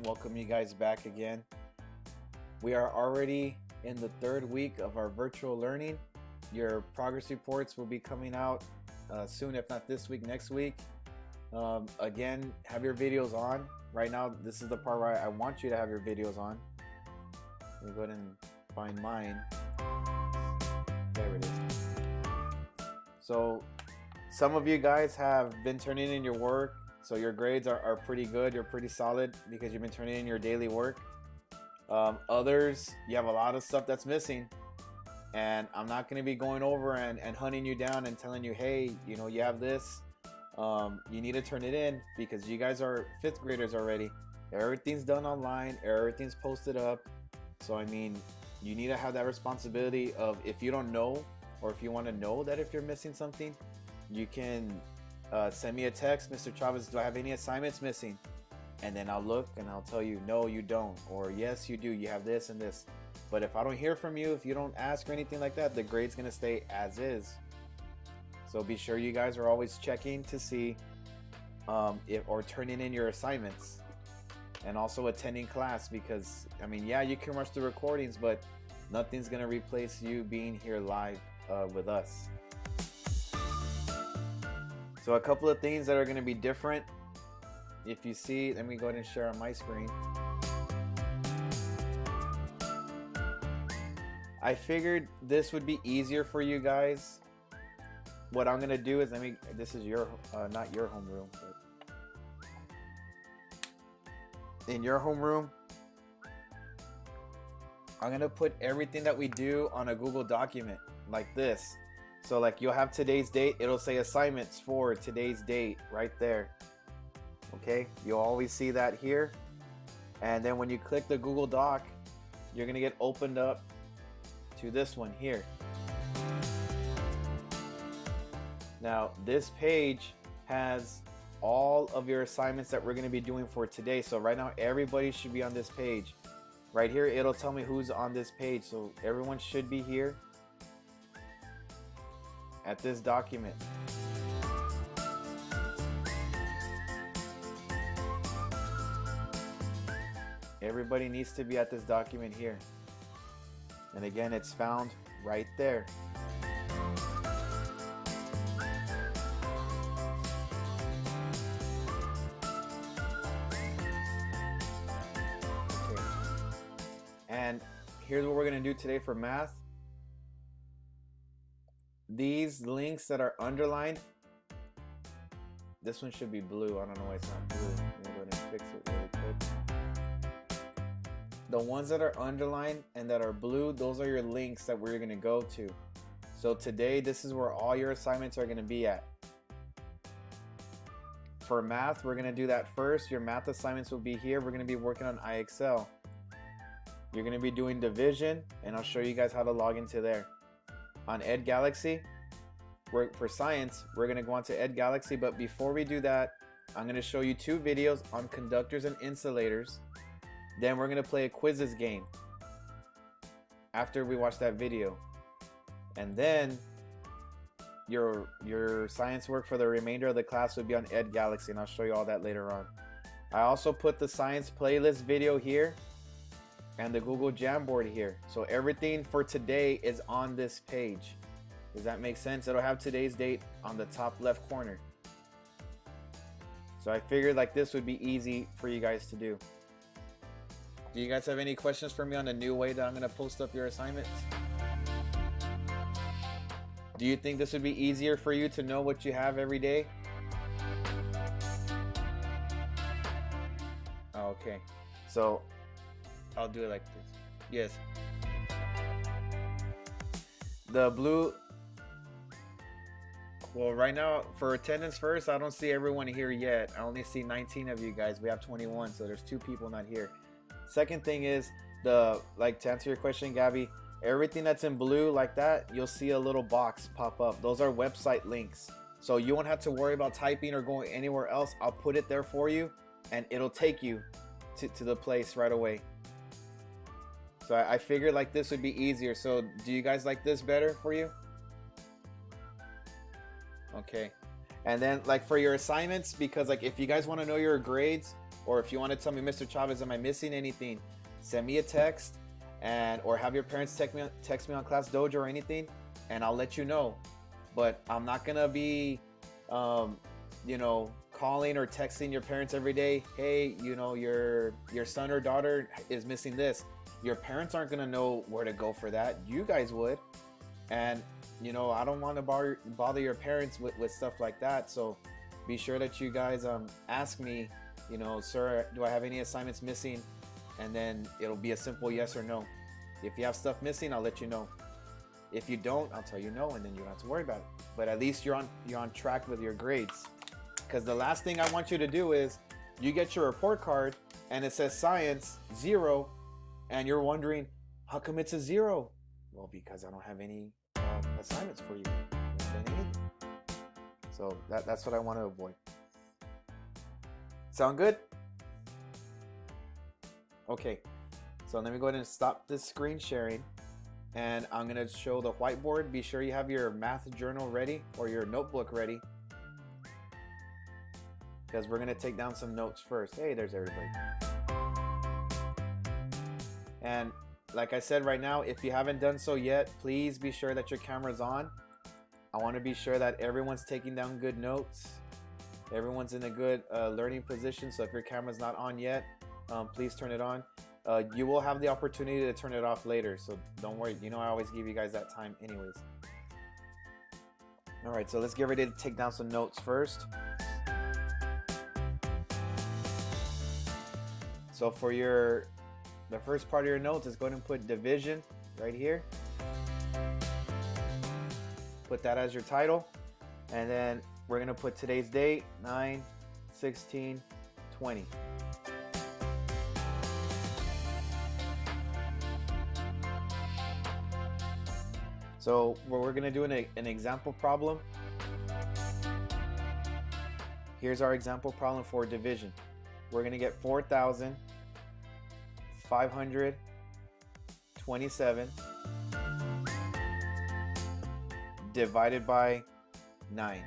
welcome you guys back again. We are already in the third week of our virtual learning. Your progress reports will be coming out soon, if not this week, next week. Again, have your videos on. Right now, this is the part where I want you to have your videos on. Let me go ahead and find mine. There it is. So some of you guys have been turning in your work, so your grades are pretty good. You're pretty solid because you've been turning in your daily work. Others, you have a lot of stuff that's missing, and I'm not going to be going over and hunting you down and telling you, hey, you know, you have this, you need to turn it in, because you guys are 5th graders already. Everything's done online, everything's posted up. So I mean, you need to have that responsibility of, if you don't know, or if you want to know that if you're missing something, you can send me a text, Mr. Chavez, do I have any assignments missing? And then I'll look and I'll tell you, no, you don't, or yes, you do, you have this and this. But if I don't hear from you, if you don't ask or anything like that, the grade's gonna stay as is. So be sure you guys are always checking to see or turning in your assignments, and also attending class, because I mean, yeah, you can watch the recordings, but nothing's gonna replace you being here live with us. So a couple of things that are gonna be different. If you see, let me go ahead and share on my screen. I figured this would be easier for you guys. What I'm gonna do is, this is your, not your homeroom, but in your homeroom, I'm gonna put everything that we do on a Google document like this. So like, you'll have today's date, it'll say assignments for today's date right there. Okay, you'll always see that here. And then when you click the Google Doc, you're gonna get opened up to this one here. Now this page has all of your assignments that we're gonna be doing for today. So right now everybody should be on this page. Right here it'll tell me who's on this page. So everyone should be here at this document. Everybody needs to be at this document here. And again, it's found right there. Okay. And here's what we're going to do today for math. These links that are underlined, this one should be blue. I don't know why it's not blue. Let me go ahead and fix it really quick. The ones that are underlined and that are blue, those are your links that we're going to go to. So today, this is where all your assignments are going to be at. For math, we're going to do that first. Your math assignments will be here. We're going to be working on IXL. You're going to be doing division, and I'll show you guys how to log into there. On Ed Galaxy, for science, we're going to go on to Ed Galaxy, but before we do that, I'm going to show you 2 videos on conductors and insulators. Then we're going to play a quizzes game after we watch that video. And then your science work for the remainder of the class will be on Ed Galaxy, and I'll show you all that later on. I also put the science playlist video here and the Google Jamboard here. So everything for today is on this page. Does that make sense? It'll have today's date on the top left corner. So I figured like this would be easy for you guys to do. Do you guys have any questions for me on the new way that I'm going to post up your assignments? Do you think this would be easier for you to know what you have every day? Oh, okay. So I'll do it like this. Yes. The blue. Well, right now for attendance first, I don't see everyone here yet. I only see 19 of you guys. We have 21, so there's 2 people not here. Second thing is, to answer your question, Gabby, everything that's in blue like that, you'll see a little box pop up. Those are website links. So you won't have to worry about typing or going anywhere else. I'll put it there for you, and it'll take you to the place right away. So I figured like this would be easier. So do you guys like this better for you? Okay. And then like for your assignments, because like if you guys want to know your grades, Or if you want to tell me, Mr. Chavez, am I missing anything? Send me a text, or have your parents text me on Class Dojo or anything, and I'll let you know. But I'm not gonna be, you know, calling or texting your parents every day. Hey, you know, your son or daughter is missing this. Your parents aren't gonna know where to go for that. You guys would, and you know, I don't want to bother your parents with stuff like that. So be sure that you guys ask me, you know, sir, do I have any assignments missing? And then it'll be a simple yes or no. If you have stuff missing, I'll let you know. If you don't, I'll tell you no, and then you don't have to worry about it. But at least you're on track with your grades. Because the last thing I want you to do is you get your report card and it says science 0, and you're wondering, how come it's a 0? Well, because I don't have any assignments for you. So that's what I want to avoid. Sound good? Okay, so let me go ahead and stop this screen sharing, and I'm going to show the whiteboard. Be sure you have your math journal ready or your notebook ready, because we're going to take down some notes first. Hey, there's everybody. And like I said, right now, if you haven't done so yet, please be sure that your camera's on. I want to be sure that everyone's taking down good notes. Everyone's in a good learning position. So if your camera's not on yet, please turn it on. You will have the opportunity to turn it off later, so don't worry. You know, I always give you guys that time anyways. All right, so let's get ready to take down some notes first. So for the first part of your notes is go ahead and put division right here. Put that as your title, and then we're gonna put today's date, 9/16/20. So we're gonna do an example problem. Here's our example problem for division. We're gonna get 4,527 divided by 9.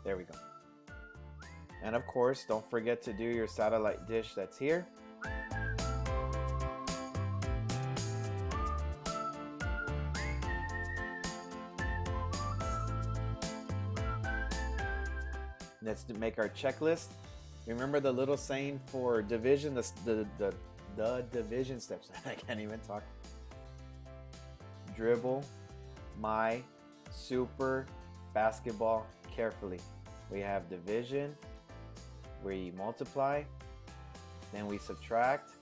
There we go. And of course, don't forget to do your satellite dish that's here. Let's make our checklist. Remember the little saying for division, the division steps. I can't even talk. Dribble my super basketball carefully. We have division, we multiply, then we subtract,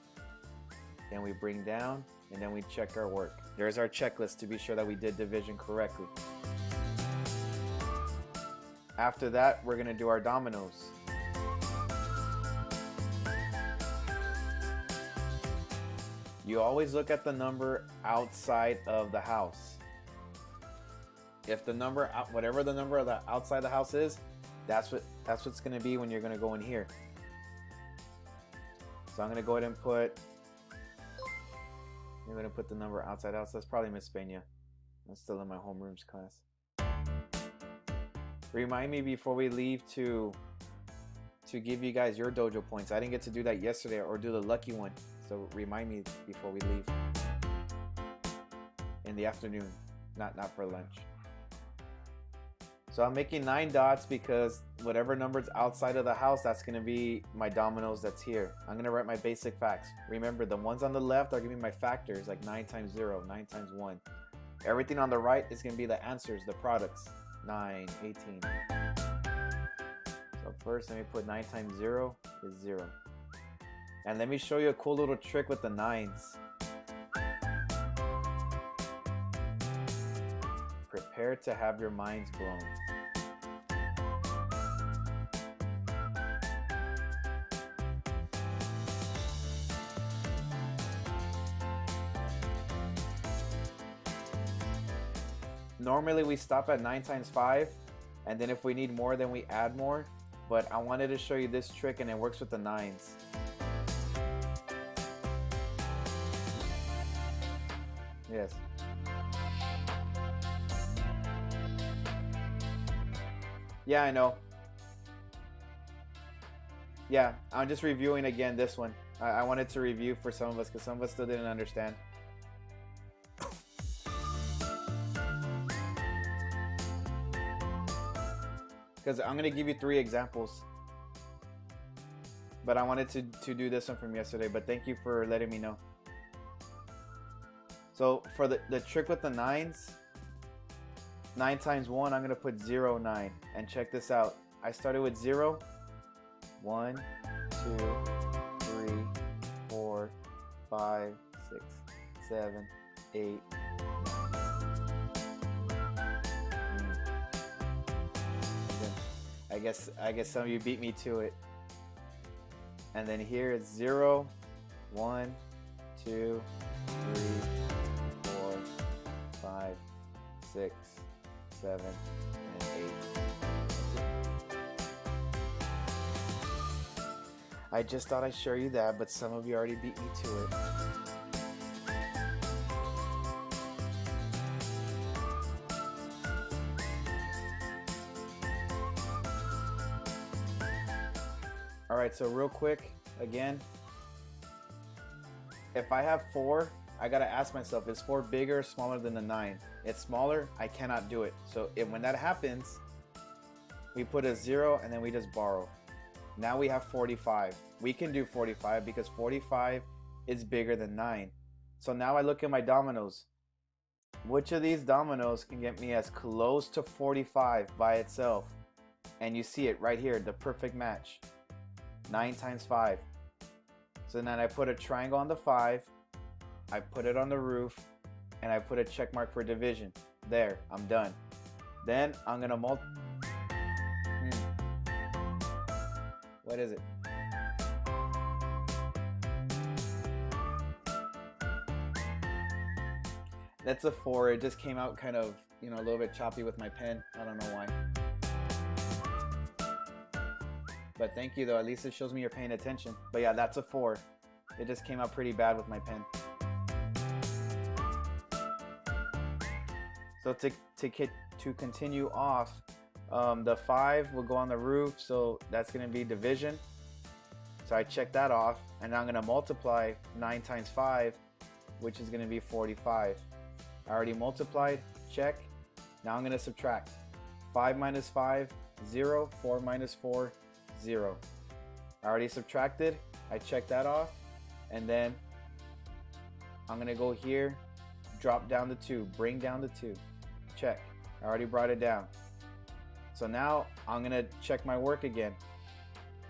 then we bring down, and then we check our work. There's our checklist to be sure that we did division correctly. After that, we're gonna do our dominoes. You always look at the number outside of the house. If the number, whatever the number of the outside the house is, that's what's gonna be when you're gonna go in here. So I'm gonna go ahead and I'm gonna put the number outside house. That's probably Miss Peña. I'm still in my homerooms class. Remind me before we leave to give you guys your dojo points. I didn't get to do that yesterday, or do the lucky one. So remind me before we leave in the afternoon, not for lunch. So I'm making 9 dots because whatever number's outside of the house, that's gonna be my dominoes that's here. I'm gonna write my basic facts. Remember, the ones on the left are gonna be my factors, like 9 times 0, 9 times 1. Everything on the right is gonna be the answers, the products. 9, 18. So first, let me put 9 times 0 is 0. And let me show you a cool little trick with the 9s. Prepare to have your minds blown. Normally we stop at 9 times 5, and then if we need more, then we add more. But I wanted to show you this trick, and it works with the 9s. Yes. Yeah, I know. Yeah, I'm just reviewing again this one. I wanted to review for some of us because some of us still didn't understand. Because I'm going to give you 3 examples. But I wanted to do this one from yesterday. But thank you for letting me know. So for the trick with the 9s, 9 times 1, I'm going to put 0, 9. And check this out. I started with 0. 1, 2, 3, 4, 5, 6, 7, 8. I guess some of you beat me to it. And then here it's 0, 1, 2, 3, 4, 5, 6, 7, and 8. I just thought I'd show you that, but some of you already beat me to it. Alright, so real quick, again, if I have 4, I gotta ask myself, is 4 bigger or smaller than the 9? It's smaller, I cannot do it. So when that happens, we put a 0 and then we just borrow. Now we have 45. We can do 45 because 45 is bigger than 9. So now I look at my dominoes. Which of these dominoes can get me as close to 45 by itself? And you see it right here, the perfect match. 9 times 5. So then I put a triangle on the 5, I put it on the roof, and I put a check mark for division. There, I'm done. Then I'm gonna What is it? That's a 4. It just came out kind of, a little bit choppy with my pen. I don't know why. But thank you though, at least it shows me you're paying attention. But yeah, that's a 4. It just came out pretty bad with my pen. So to continue off, the 5 will go on the roof, so that's going to be division. So I check that off, and now I'm going to multiply 9 times 5, which is going to be 45. I already multiplied, check. Now I'm going to subtract. 5 minus 5, 0. 4 minus 4, 0. I already subtracted. I checked that off, and then I'm gonna go here, drop down the 2, bring down the 2, check. I already brought it down. So now I'm gonna check my work again.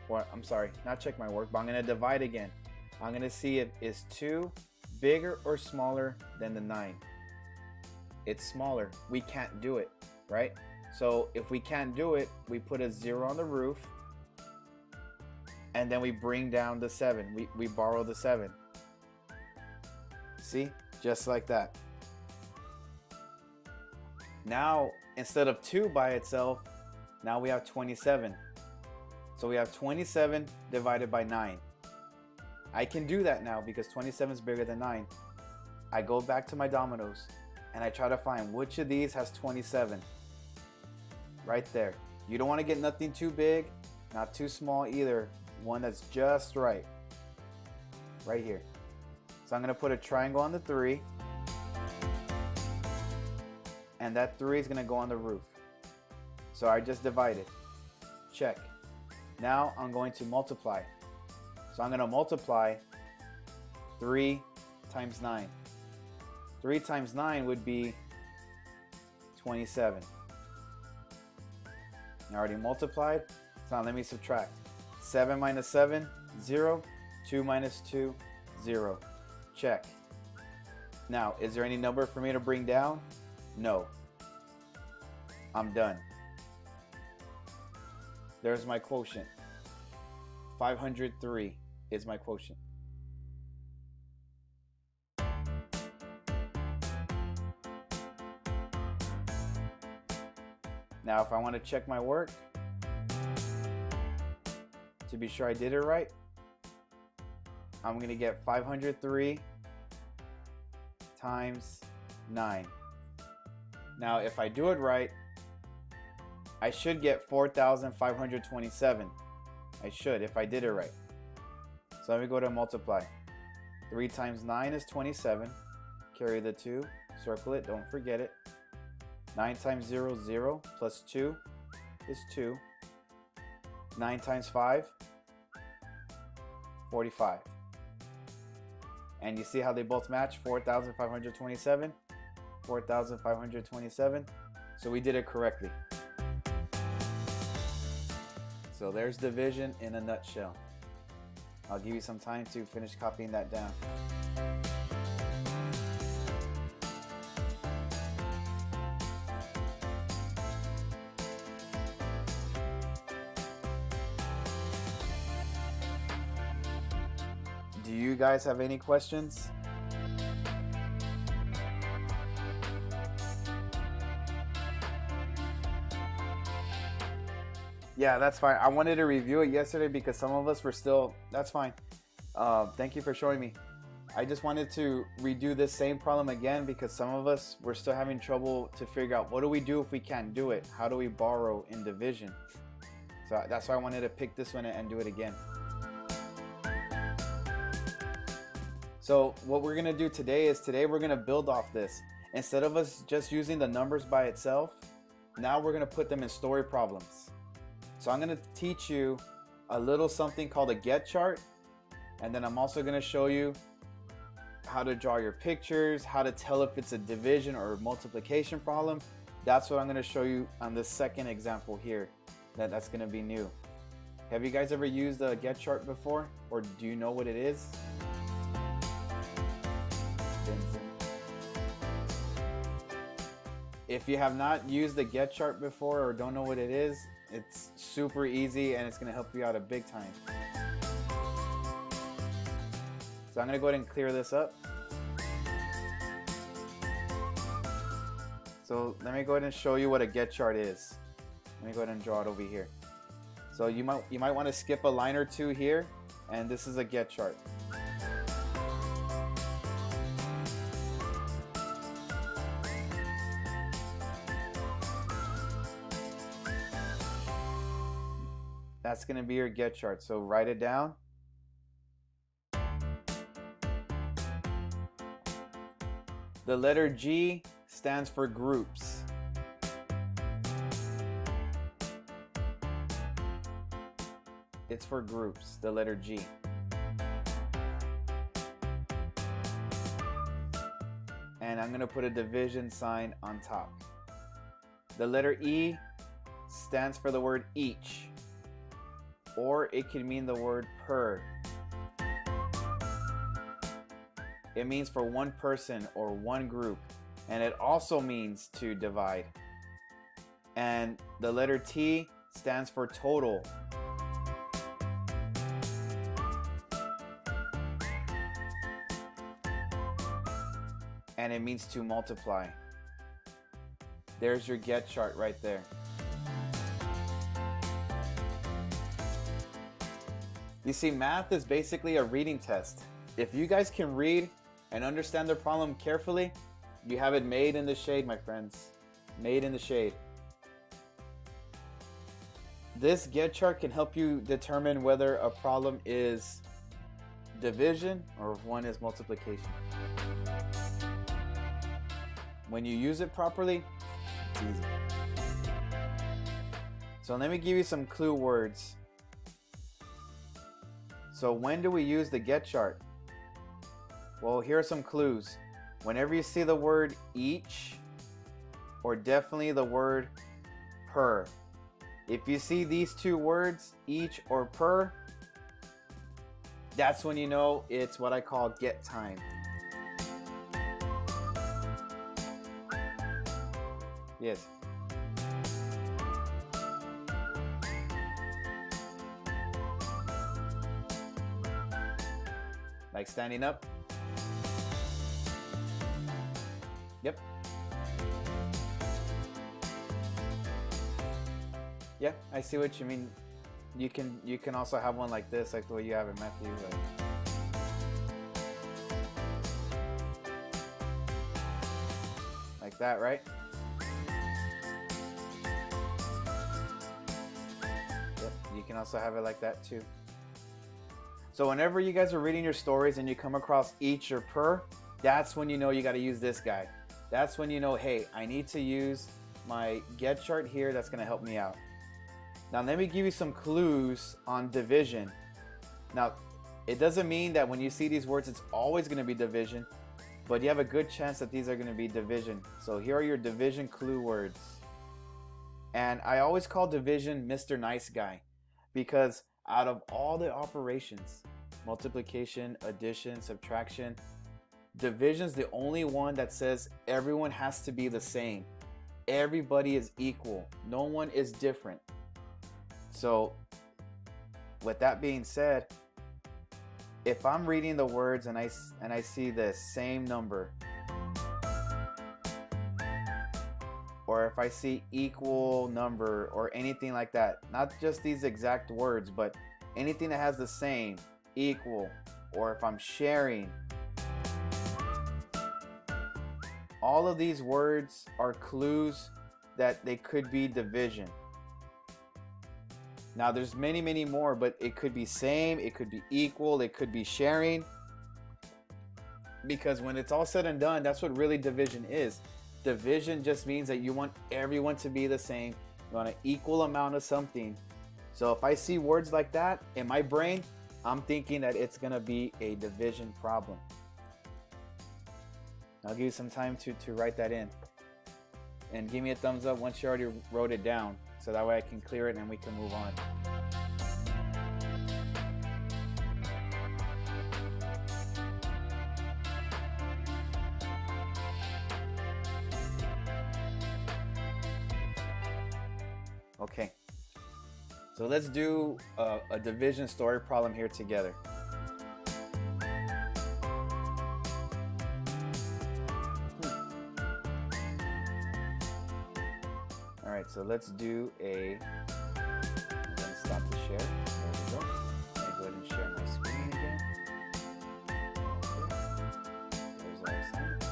Or I'm sorry, not check my work, but I'm gonna divide again. I'm gonna see if is 2 bigger or smaller than the 9. It's smaller. We can't do it, right? So if we can't do it, we put a 0 on the roof, and then we bring down the 7. We borrow the 7. See? Just like that. Now, instead of 2 by itself, now we have 27. So we have 27 divided by 9. I can do that now because 27 is bigger than 9. I go back to my dominoes and I try to find which of these has 27. Right there. You don't want to get nothing too big, not too small either. One that's just right. Right here. So I'm going to put a triangle on the 3. And that 3 is going to go on the roof. So I just divided. Check. Now I'm going to multiply. So I'm going to multiply 3 times 9. 3 times 9 would be 27. I already multiplied. So now let me subtract. 7 minus 7, 0. 2 minus 2, 0. Check. Now, is there any number for me to bring down? No. I'm done. There's my quotient. 503 is my quotient. Now, if I want to check my work, to be sure I did it right, I'm going to get 503 times 9. Now, if I do it right, I should get 4,527. I should, if I did it right. So let me go to multiply. 3 times 9 is 27. Carry the 2. Circle it. Don't forget it. 9 times 0 is 0. Plus 2 is 2. 9 times 5, 45. And you see how they both match? 4,527. 4,527. So we did it correctly. So there's division in a nutshell. I'll give you some time to finish copying that down. Do you guys have any questions? Yeah, that's fine. I wanted to review it yesterday because some of us were still, that's fine. Thank you for showing me. I just wanted to redo this same problem again because some of us were still having trouble to figure out what do we do if we can't do it? How do we borrow in division? So that's why I wanted to pick this one and do it again. So what we're gonna do today is we're gonna build off this. Instead of us just using the numbers by itself, now we're gonna put them in story problems. So I'm gonna teach you a little something called a get chart, and then I'm also gonna show you how to draw your pictures, how to tell if it's a division or multiplication problem. That's what I'm gonna show you on this second example here. That's gonna be new. Have you guys ever used a get chart before, or do you know what it is? If you have not used the get chart before or don't know what it is, it's super easy and it's going to help you out a big time. So I'm going to go ahead and clear this up. So let me go ahead and show you what a get chart is. Let me go ahead and draw it over here. So you might want to skip a line or two here, and this is a get chart. That's going to be your get chart. So write it down. The letter G stands for groups. It's for groups, the letter G. And I'm going to put a division sign on top. The letter E stands for the word each, or it can mean the word per. It means for one person or one group, and it also means to divide. And the letter T stands for total. And it means to multiply. There's your get chart right there. You see, math is basically a reading test. If you guys can read and understand the problem carefully, you have it made in the shade, my friends. Made in the shade. This get chart can help you determine whether a problem is division or if one is multiplication. When you use it properly, it's easy. So let me give you some clue words. So when do we use the get chart? Well, here are some clues. Whenever you see the word each, or definitely the word per. If you see these two words, each or per, that's when you know it's what I call get time. Yes. Like standing up. Yep. Yeah, I see what you mean. You can also have one like this, like the way you have in Matthew. that, right? Yep, you can also have it like that too. So whenever you guys are reading your stories and you come across each or per, that's when you know you got to use this guy. That's when you know, hey, I need to use my get chart here. That's going to help me out. Now let me give you some clues on division. Now, it doesn't mean that when you see these words, it's always going to be division, but you have a good chance that these are going to be division. So here are your division clue words. And I always call division Mr. Nice Guy, because out of all the operations, multiplication, addition, subtraction, division's the only one that says everyone has to be the same. Everybody is equal. No one is different. So with that being said, if I'm reading the words and I see the same number, or if I see equal number or anything like that, not just these exact words, but anything that has the same, equal, or if I'm sharing, all of these words are clues that they could be division. Now there's many more, but it could be same, it could be equal, it could be sharing. Because when it's all said and done, that's what really division is. Division just means that you want everyone to be the same. You want an equal amount of something. So if I see words like that in my brain, I'm thinking that it's gonna be a division problem. I'll give you some time to write that in. And give me a thumbs up once you already wrote it down, so that way I can clear it and we can move on. Okay, so let's do a division story problem here together. All right, so let's do a, I'm gonna stop the share, there we go. Let me go ahead and share my screen again. Okay. There's our assignments.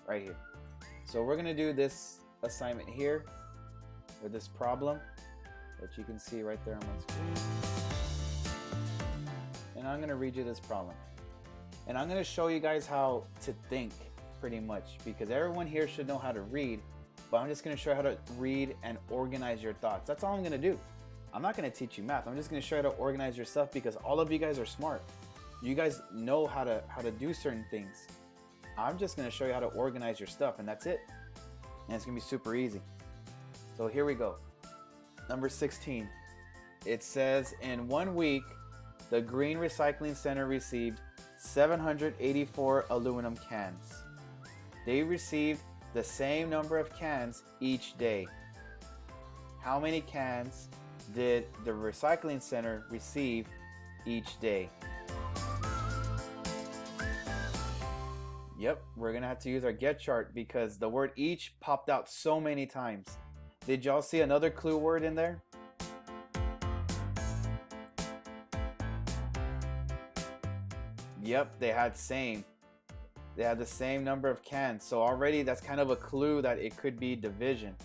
Right here. So we're gonna do this assignment here, or this problem that you can see right there on my screen. And I'm gonna read you this problem. And I'm gonna show you guys how to think pretty much, because everyone here should know how to read, but I'm just gonna show you how to read and organize your thoughts. That's all I'm gonna do. I'm not gonna teach you math. I'm just gonna show you how to organize your stuff, because all of you guys are smart. You guys know how to do certain things. I'm just gonna show you how to organize your stuff, and that's it. And it's gonna be super easy. So here we go. Number 16. It says, in 1 week, the Green Recycling Center received 784 aluminum cans. They received the same number of cans each day. How many cans did the recycling center receive each day? Yep, we're gonna have to use our get chart because the word each popped out so many times. Did y'all see another clue word in there? Yep, they had same. They had the same number of cans. So already that's kind of a clue that it could be division.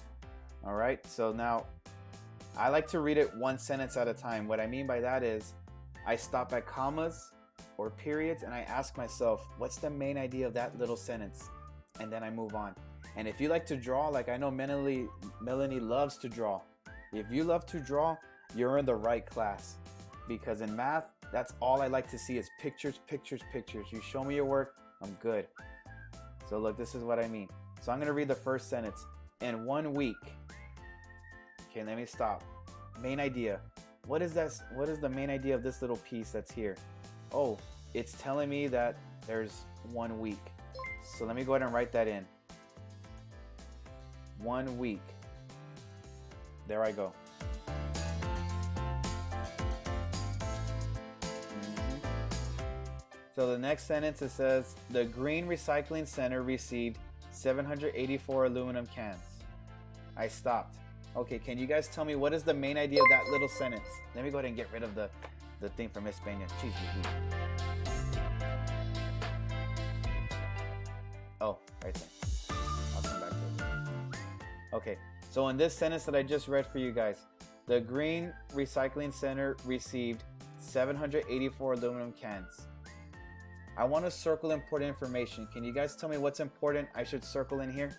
All right, so now I like to read it one sentence at a time. What I mean by that is I stop at commas or periods and I ask myself, what's the main idea of that little sentence? And then I move on. And if you like to draw, like I know Melanie loves to draw. If you love to draw, you're in the right class. Because in math, that's all I like to see is pictures, pictures, pictures. You show me your work, I'm good. So look, this is what I mean. So I'm gonna read the first sentence. In 1 week. Okay, let me stop. Main idea. What is this? What is the main idea of this little piece that's here? Oh, it's telling me that there's 1 week. So let me go ahead and write that in. 1 week. There I go. So the next sentence, it says, the Green Recycling Center received 784 aluminum cans. I stopped. Okay, can you guys tell me what is the main idea of that little sentence? Let me go ahead and get rid of the thing from Miss Peña. Jeez. Oh, right there. I'll come back to it. Okay, so in this sentence that I just read for you guys, the Green Recycling Center received 784 aluminum cans. I want to circle important information. Can you guys tell me what's important I should circle in here?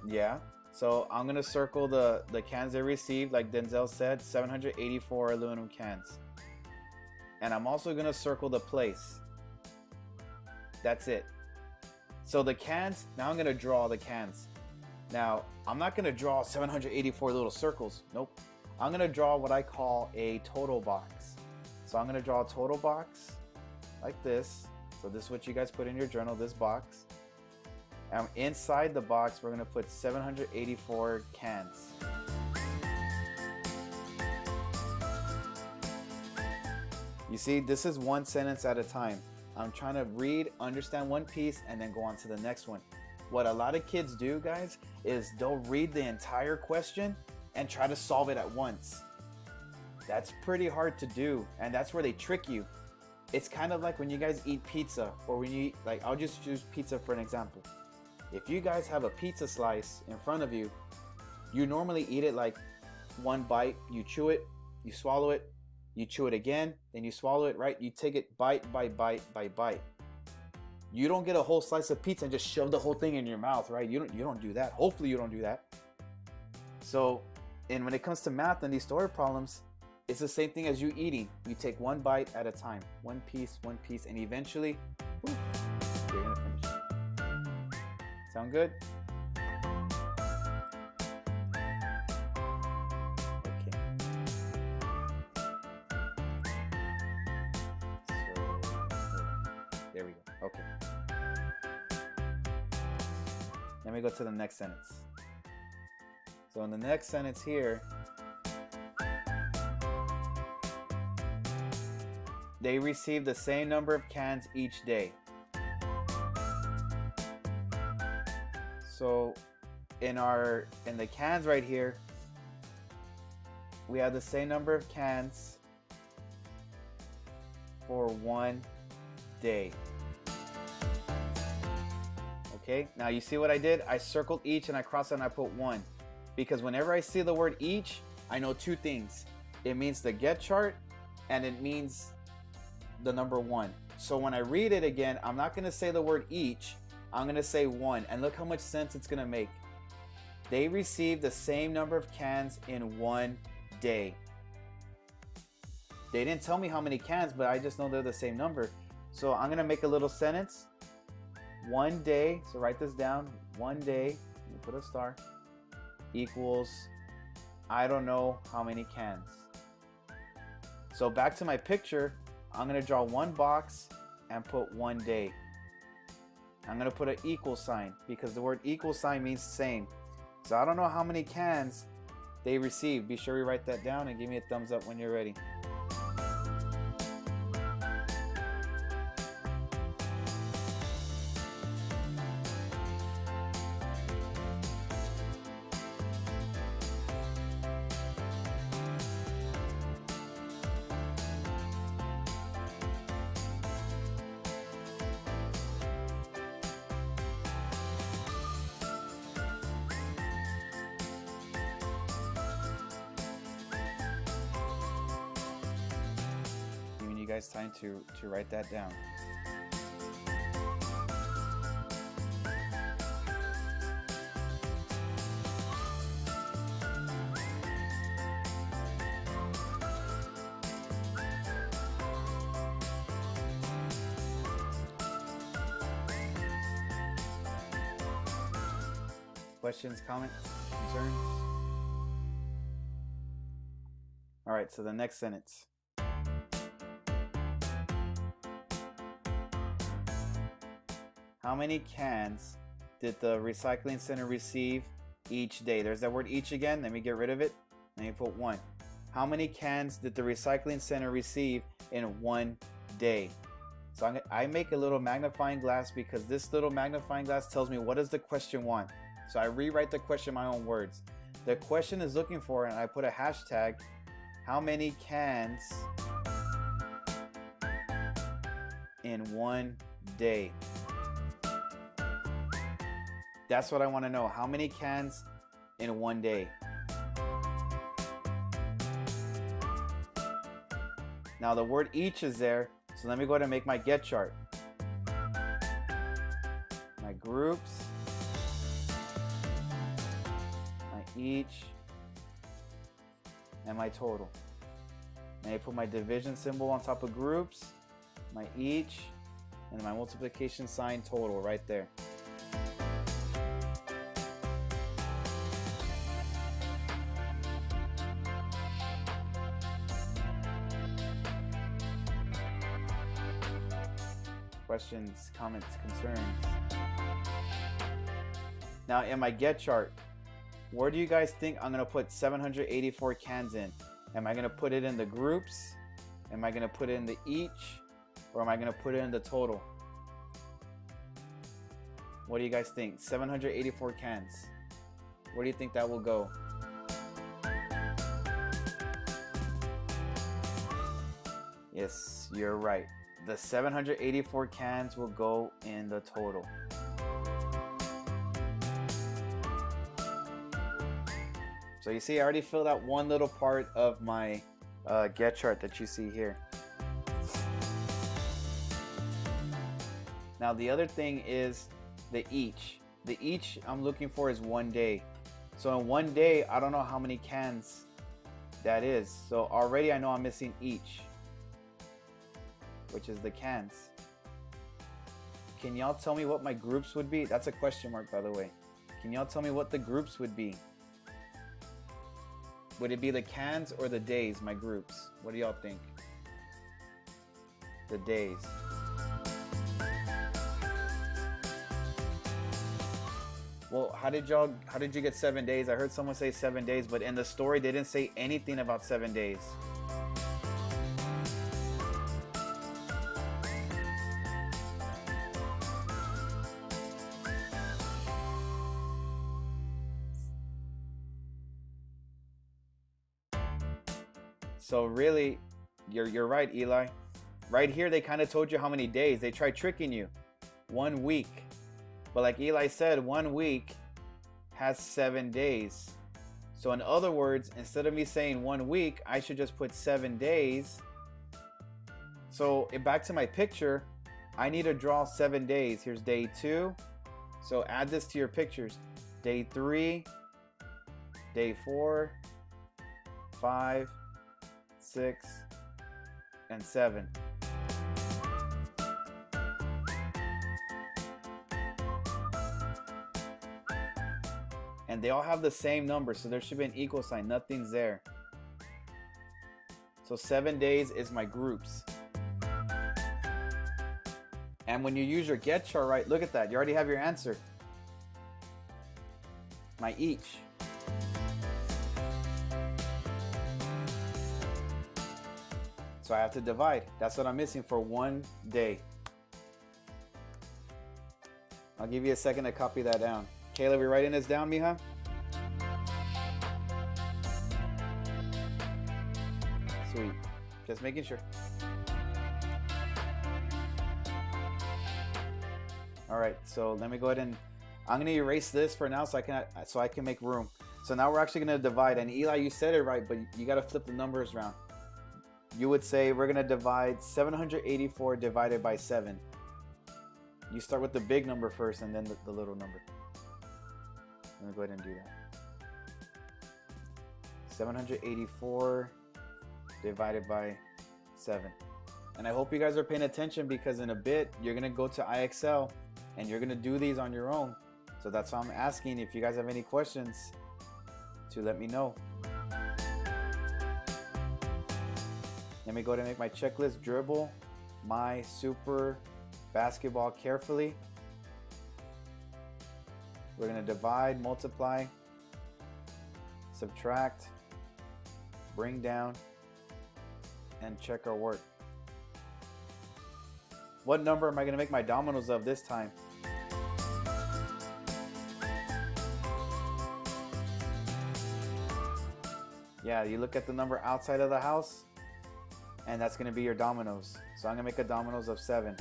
Yeah, so I'm going to circle the cans they received, like Denzel said, 784 aluminum cans. And I'm also going to circle the place. That's it. So the cans, now I'm going to draw the cans. Now, I'm not going to draw 784 little circles. Nope. I'm going to draw what I call a total box. So I'm going to draw a total box like this. So this is what you guys put in your journal, this box. And inside the box, we're going to put 784 cans. You see, this is one sentence at a time. I'm trying to read, understand one piece, and then go on to the next one. What a lot of kids do, guys, is they'll read the entire question and try to solve it at once. That's pretty hard to do, and that's where they trick you. It's kind of like when you guys eat pizza, or when you eat, like, I'll just use pizza for an example. If you guys have a pizza slice in front of you, you normally eat it like one bite, you chew it, you swallow it, you chew it again, then you swallow it, right? You take it bite by bite by bite. You don't get a whole slice of pizza and just shove the whole thing in your mouth, right? You don't do that. Hopefully you don't do that. So, and when it comes to math and these story problems, it's the same thing as you eating. You take one bite at a time, one piece, and eventually, whoo, you're gonna finish it. Sound good? Okay. So, there we go. Okay. Let me go to the next sentence. So in the next sentence here, they receive the same number of cans each day. So in the cans right here, we have the same number of cans for one day. Okay, now you see what I did? I circled each and I crossed it and I put one. Because whenever I see the word each, I know two things. It means the get chart and it means the number one. So when I read it again, I'm not going to say the word each. I'm going to say one. And look how much sense it's going to make. They received the same number of cans in one day. They didn't tell me how many cans, but I just know they're the same number. So I'm going to make a little sentence. One day, so write this down. One day, let me put a star, equals, I don't know how many cans. So back to my picture, I'm going to draw one box and put one day. I'm going to put an equal sign because the word equal sign means same. So I don't know how many cans they received. Be sure you write that down and give me a thumbs up when you're ready. Guys, time to write that down. Questions, comments, concerns? All right, so the next sentence. How many cans did the recycling center receive each day? There's that word each again. Let me get rid of it. Let me put one. How many cans did the recycling center receive in one day? So I make a little magnifying glass because this little magnifying glass tells me what does the question want. So I rewrite the question in my own words. The question is looking for, and I put a hashtag, how many cans in one day? That's what I want to know. How many cans in one day? Now the word each is there, so let me go ahead and make my get chart. My groups, my each, and my total. And I put my division symbol on top of groups, my each, and my multiplication sign total right there. Questions, comments, concerns? Now in my get chart, where do you guys think I'm going to put 784 cans in? Am I going to put it in the groups? Am I going to put it in the each? Or am I going to put it in the total? What do you guys think? 784 cans. Where do you think that will go? Yes, you're right. The 784 cans will go in the total. So you see, I already filled out one little part of my get chart that you see here. Now the other thing is the each. The each I'm looking for is one day. So in one day, I don't know how many cans that is. So already I know I'm missing each, which is the cans. Can y'all tell me what my groups would be? That's a question mark, by the way. Can y'all tell me what the groups would be? Would it be the cans or the days, my groups? What do y'all think? The days. Well, how did you get 7 days? I heard someone say 7 days, but in the story they didn't say anything about 7 days. So really, you're right, Eli. Right here, they kind of told you how many days. They tried tricking you. 1 week. But like Eli said, 1 week has 7 days. So in other words, instead of me saying 1 week, I should just put 7 days. So back to my picture, I need to draw 7 days. Here's day 2. So add this to your pictures. Day 3, day 4, 5, 6, and 7. And they all have the same number, so there should be an equal sign. Nothing's there. So 7 days is my groups. And when you use your get chart, right, look at that. You already have your answer. My each. So I have to divide. That's what I'm missing for 1 day. I'll give you a second to copy that down. Caleb, you writing this down, mija? Sweet. Just making sure. All right, so let me go ahead and I'm gonna erase this for now so I can make room. So now we're actually gonna divide. And Eli, you said it right, but you gotta flip the numbers around. You would say we're gonna divide 784 divided by 7. You start with the big number first and then the little number. Let me go ahead and do that. 784 divided by 7. And I hope you guys are paying attention because in a bit you're gonna go to IXL and you're gonna do these on your own. So that's why I'm asking if you guys have any questions to let me know. Let me go ahead and make my checklist. Dribble my super basketball carefully. We're going to divide, multiply, subtract, bring down, and check our work. What number am I going to make my dominoes of this time? Yeah, you look at the number outside of the house. and that's going to be your dominoes. So I'm going to make a dominoes of 7.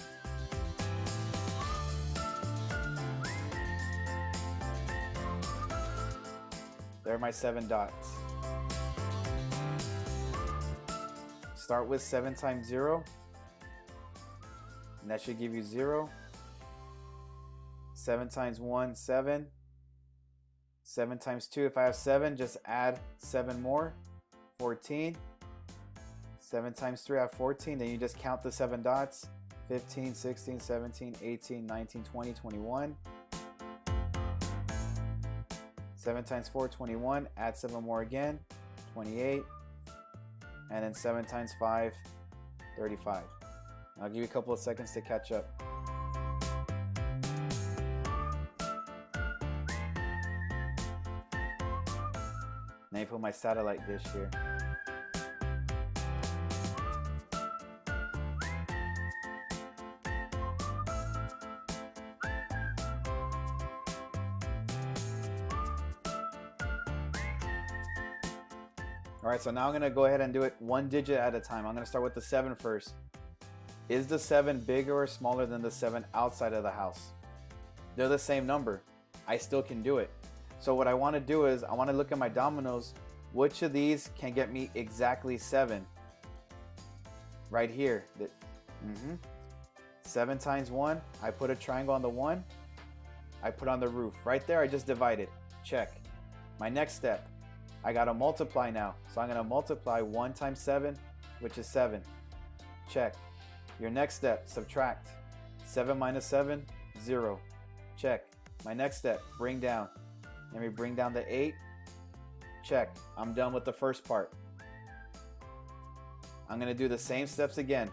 There are my 7 dots. Start with 7 times 0, and that should give you 0. 7 times 1, 7. 7 times 2, if I have 7, just add 7 more, 14. 7 times 3, I have 14. Then you just count the 7 dots, 15, 16, 17, 18, 19, 20, 21. 7 times 4, 21. Add 7 more again, 28. And then 7 times 5, 35. I'll give you a couple of seconds to catch up. Let me put my satellite dish here. All right, so now I'm gonna go ahead and do it one digit at a time. I'm gonna start with the 7 first. Is the 7 bigger or smaller than the 7 outside of the house? They're the same number. I still can do it. So what I wanna do is I wanna look at my dominoes. Which of these can get me exactly 7? Right here. 7 times 1, I put a triangle on the 1. I put on the roof. Right there, I just divided. Check. My next step, I gotta multiply now. So I'm gonna multiply 1 times 7, which is 7. Check. Your next step, subtract. 7 minus 7, 0. Check. My next step, bring down. Let me bring down the 8. Check. I'm done with the first part. I'm gonna do the same steps again.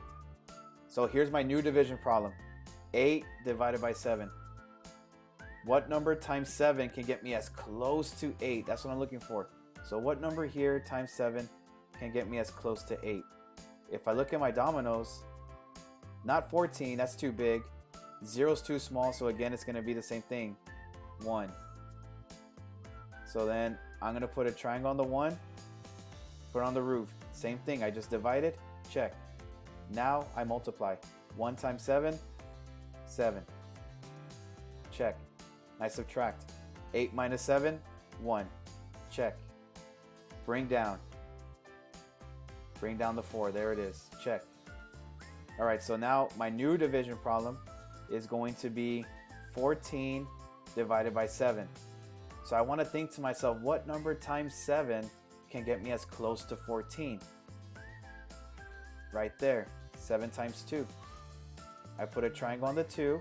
So here's my new division problem. 8 divided by 7. What number times 7 can get me as close to 8? That's what I'm looking for. So what number here times 7 can get me as close to 8? If I look at my dominoes, not 14, that's too big. 0 is too small, so again, it's going to be the same thing. 1. So then I'm going to put a triangle on the 1, put it on the roof. Same thing, I just divided, check. Now I multiply. 1 times 7, 7. Check. I subtract. 8 minus 7, 1. Check. Bring down. Bring down the 4. There it is. Check. All right, so now my new division problem is going to be 14 divided by 7. So I want to think to myself, what number times 7 can get me as close to 14? Right there. 7 times 2. I put a triangle on the 2.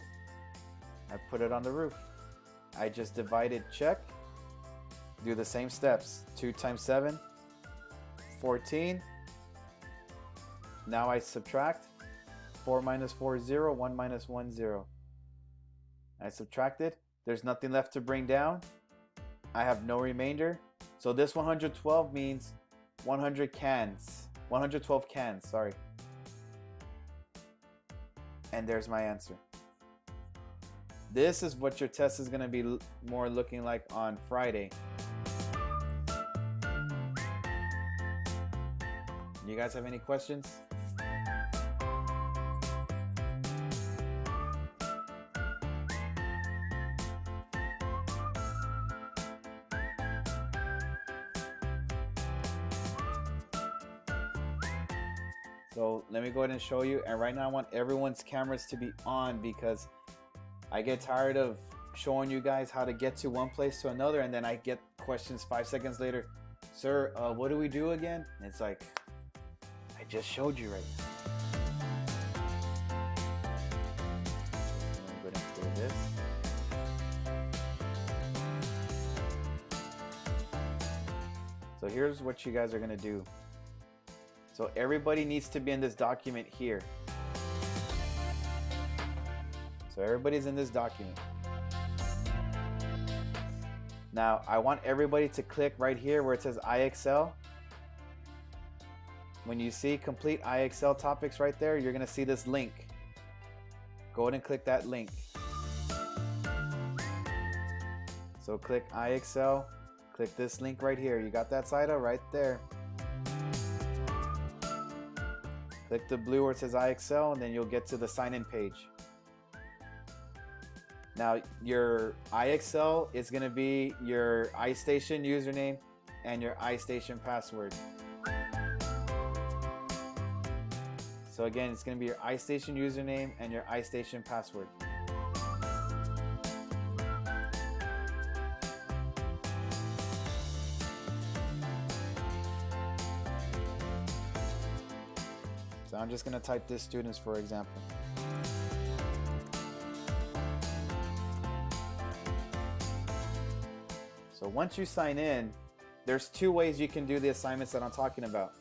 I put it on the roof. I just divided, check. Do the same steps. 2 times 7, 14. Now I subtract. 4 minus 4 is 0. 1 minus 1 is 0. I subtracted. There's nothing left to bring down. I have no remainder. So this 112 means 100 cans. 112 cans, sorry. And there's my answer. This is what your test is going to be more looking like on Friday. You guys have any questions? So let me go ahead and show you. And right now I want everyone's cameras to be on because I get tired of showing you guys how to get to one place to another, and then I get questions 5 seconds later. Sir, what do we do again? And it's like, I just showed you right now. I'm going to clear this. So here's what you guys are going to do. So everybody needs to be in this document here. So everybody's in this document. Now, I want everybody to click right here where it says IXL. When you see complete IXL topics right there, you're going to see this link. Go ahead and click that link. So click IXL, click this link right here. You got that, Saida? Right there. Click the blue where it says iExcel, and then you'll get to the sign-in page. Now, your iExcel is going to be your iStation username and your iStation password. So again, it's going to be your iStation username and your iStation password. So I'm just going to type this students, for example. So once you sign in, there's two ways you can do the assignments that I'm talking about.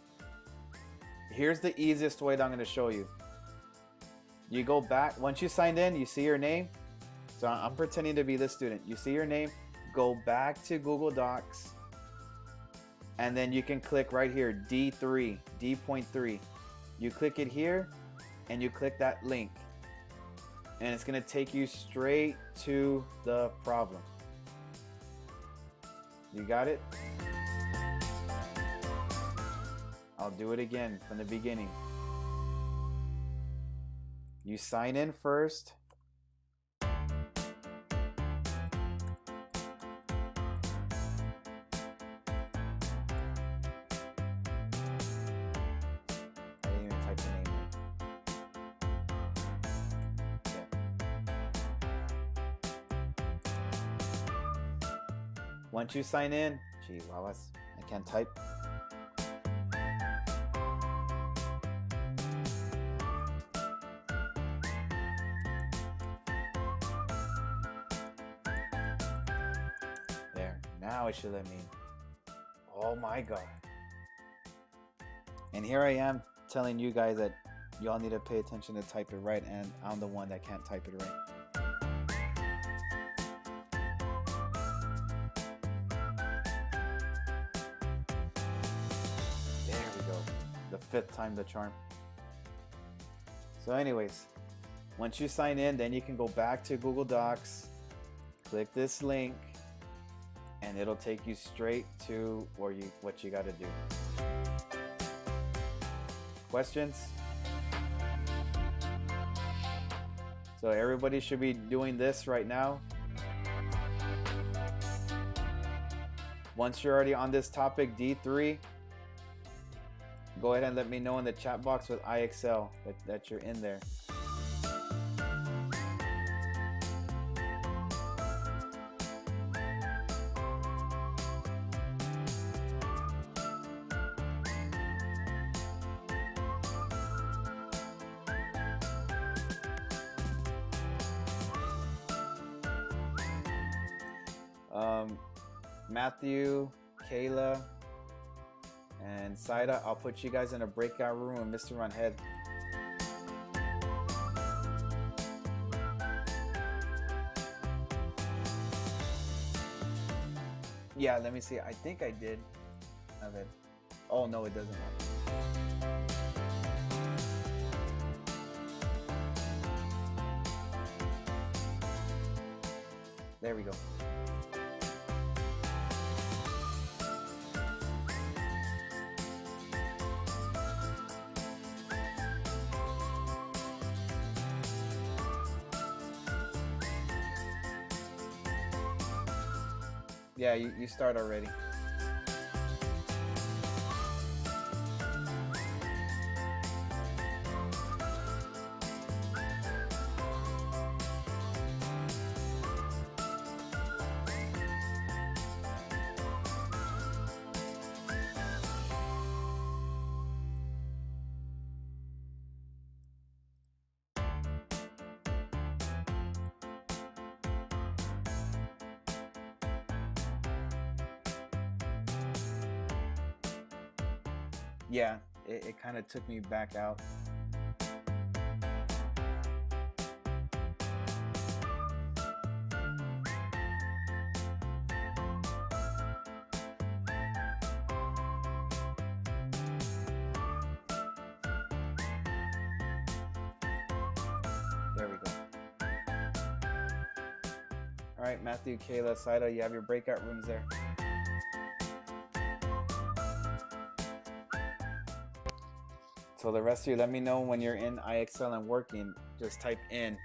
Here's the easiest way that I'm going to show you. You go back, once you signed in, you see your name. So I'm pretending to be this student. You see your name, go back to Google Docs, and then you can click right here, D3, D.3. You click it here, and you click that link. And it's going to take you straight to the problem. You got it? I'll do it again from the beginning. You sign in first. I didn't even type the name in. Yeah. Once you sign in, gee, wow, I can't type. Now it should let me. Oh my God. And here I am telling you guys that y'all need to pay attention to type it right, and I'm the one that can't type it right. There we go. The fifth time the charm. So anyways, once you sign in, then you can go back to Google Docs, click this link, and it'll take you straight to what you got to do. Questions? So everybody should be doing this right now. Once you're already on this topic, D3, go ahead and let me know in the chat box with iExcel that you're in there. Matthew, Kayla, and Saida, I'll put you guys in a breakout room with Mr. Runhead. Yeah, let me see. I think I did have it. Oh, no, it doesn't have it. There we go. Yeah, you start already. Yeah, it kind of took me back out. There we go. All right, Matthew, Kayla, Saida, you have your breakout rooms there. So the rest of you, let me know when you're in IXL and working. Just type in